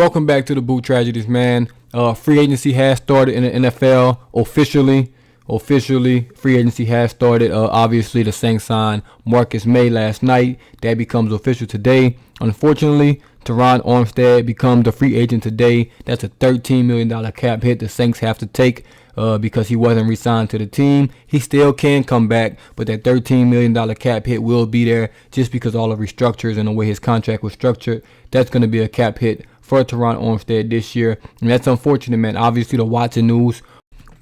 Welcome back to the Boot Tragedies, man. Free agency has started in the NFL officially. Free agency has started. Obviously, the Saints signed Marcus May last night. That becomes official today. Unfortunately, Teron Armstead becomes the free agent today. That's a $13 million cap hit the Saints have to take because he wasn't re-signed to the team. He still can come back, but that $13 million cap hit will be there just because all the restructures and the way his contract was structured. That's going to be a cap hit for Teron Armstead this year, and that's unfortunate, man. Obviously, the Watson news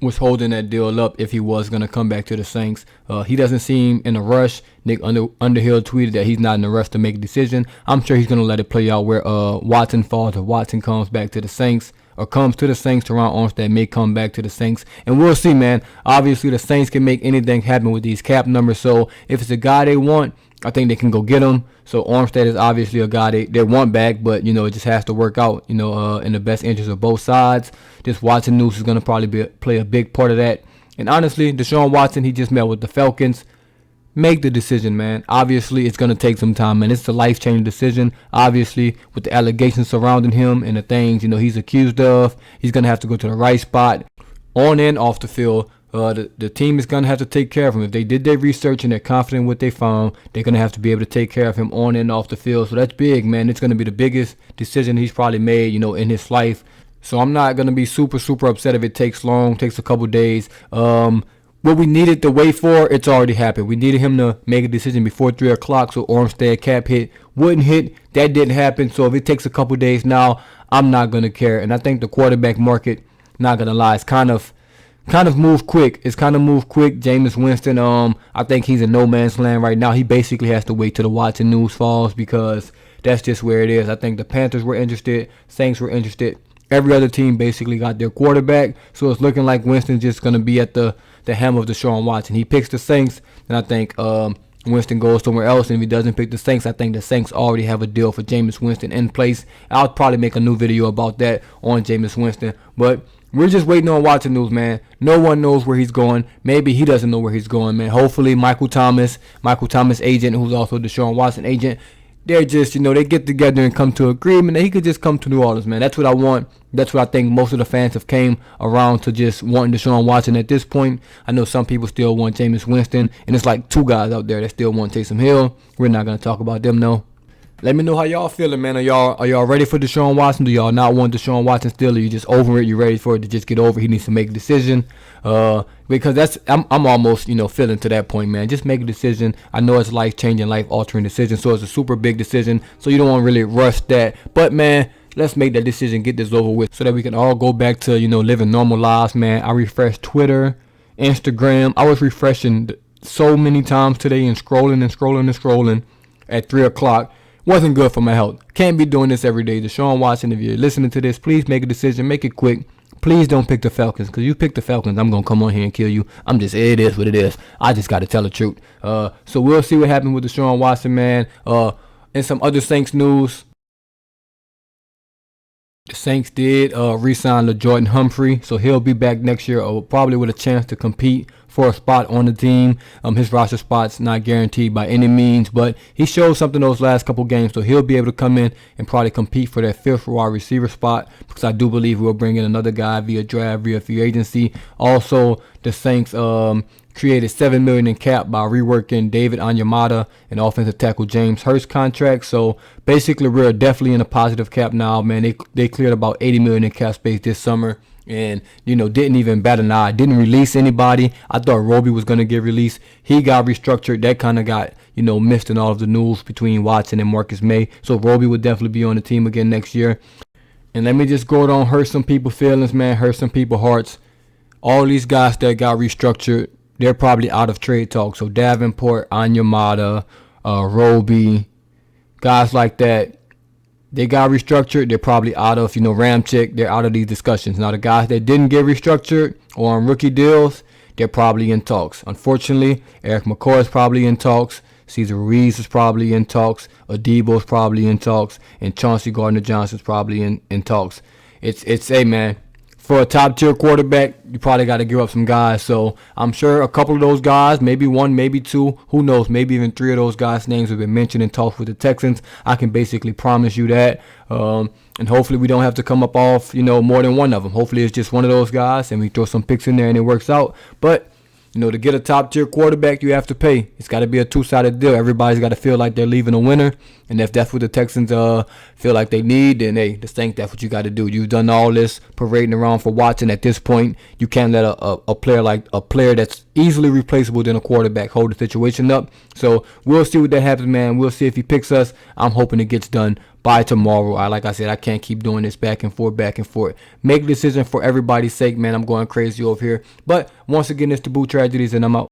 was holding that deal up if he was going to come back to the Saints. He doesn't seem in a rush. Nick Underhill tweeted that he's not in a rush to make a decision. I'm sure he's going to let it play out where Watson falls. If Watson comes back to the Saints or comes to the Saints, Teron Armstead may come back to the Saints. And we'll see, man. Obviously, the Saints can make anything happen with these cap numbers. So if it's a guy they want, I think they can go get him. So Armstead is obviously a guy they want back, but, it just has to work out, in the best interest of both sides. This Watson news is going to probably play a big part of that. And honestly, Deshaun Watson, he just met with the Falcons. Make the decision, man. Obviously, it's going to take some time, man. It's a life-changing decision. Obviously, with the allegations surrounding him and the things, he's accused of, he's going to have to go to the right spot on and off the field. The team is going to have to take care of him. If they did their research and they're confident in what they found, they're going to have to be able to take care of him on and off the field. So that's big, man. It's going to be the biggest decision he's probably made, in his life. So I'm not going to be super upset if it takes long, takes a couple days. What we needed to wait for, it's already happened. We needed him to make a decision before 3 o'clock so Armstead cap hit wouldn't hit. That didn't happen. So if it takes a couple days now, I'm not going to care. And I think the quarterback market, not going to lie, it's kind of moved quick. Jameis Winston, I think he's in no man's land right now. He basically has to wait till the Watson news falls because that's just where it is. I think the Panthers were interested. Saints were interested. Every other team basically got their quarterback. So it's looking like Winston's just going to be at the helm of Deshaun Watson. He picks the Saints, and I think Winston goes somewhere else. And if he doesn't pick the Saints, I think the Saints already have a deal for Jameis Winston in place. I'll probably make a new video about that on Jameis Winston. But we're just waiting on Watson news, man. No one knows where he's going. Maybe he doesn't know where he's going, man. Hopefully Michael Thomas agent, who's also Deshaun Watson agent, they're just, they get together and come to agreement that he could just come to New Orleans, man. That's what I want. That's what I think most of the fans have came around to, just wanting Deshaun Watson at this point. I know some people still want Jameis Winston, and it's like 2 guys out there that still want Taysom Hill. We're not going to talk about them, though. Let me know how y'all feeling, man. Are y'all ready for Deshaun Watson? Do y'all not want Deshaun Watson still? Are you just over it? You ready for it to just get over? He needs to make a decision. Because I'm almost, feeling to that point, man. Just make a decision. I know it's life-changing, life-altering decision, so it's a super big decision. So you don't want to really rush that. But, man, let's make that decision, get this over with, so that we can all go back to, living normal lives, man. I refreshed Twitter, Instagram. I was refreshing so many times today and scrolling at 3 o'clock. Wasn't good for my health. Can't be doing this every day. Deshaun Watson, if you're listening to this, please make a decision. Make it quick. Please don't pick the Falcons, because you pick the Falcons, I'm going to come on here and kill you. It is what it is. I just got to tell the truth. So we'll see what happens with Deshaun Watson, man. And some other Saints news. The Saints did re-sign LaJordan Humphrey, so he'll be back next year, probably with a chance to compete for a spot on the team. His roster spot's not guaranteed by any means, but he showed something those last couple games, so he'll be able to come in and probably compete for that 5th wide receiver spot, because I do believe we'll bring in another guy via draft, via free agency. Also, the Saints created $7 million in cap by reworking David Onyemata and offensive tackle James Hurst's contract. So basically, we're definitely in a positive cap now, man. They cleared about $80 million in cap space this summer. And, didn't even bat an eye. Didn't release anybody. I thought Roby was going to get released. He got restructured. That kind of got, missed in all of the news between Watson and Marcus May. So Roby would definitely be on the team again next year. And let me just go on, hurt some people's feelings, man. Hurt some people's hearts. All these guys that got restructured, they're probably out of trade talk. So Davenport, Onyemata, Roby, guys like that, they got restructured. They're probably out of, Ramchick. They're out of these discussions. Now, the guys that didn't get restructured or on rookie deals, they're probably in talks. Unfortunately, Eric McCoy is probably in talks. Cesar Ruiz is probably in talks. Adebo is probably in talks. And Chauncey Gardner-Johnson is probably in talks. It's hey, man. For a top-tier quarterback, you probably got to give up some guys. So I'm sure a couple of those guys, maybe 1, maybe 2, who knows, maybe even 3 of those guys' names have been mentioned in talks with the Texans. I can basically promise you that. And hopefully we don't have to come up off, more than one of them. Hopefully it's just one of those guys and we throw some picks in there and it works out. But, to get a top-tier quarterback, you have to pay. It's got to be a two-sided deal. Everybody's got to feel like they're leaving a winner. And if that's what the Texans feel like they need, then, hey, just think that's what you got to do. You've done all this parading around for Watson. At this point, you can't let a player that's easily replaceable than a quarterback hold the situation up. So we'll see what that happens, man. We'll see if he picks us. I'm hoping it gets done by tomorrow. Like I said, I can't keep doing this back and forth. Make a decision for everybody's sake, man. I'm going crazy over here. But once again, it's the Boo Tragedies, and I'm out.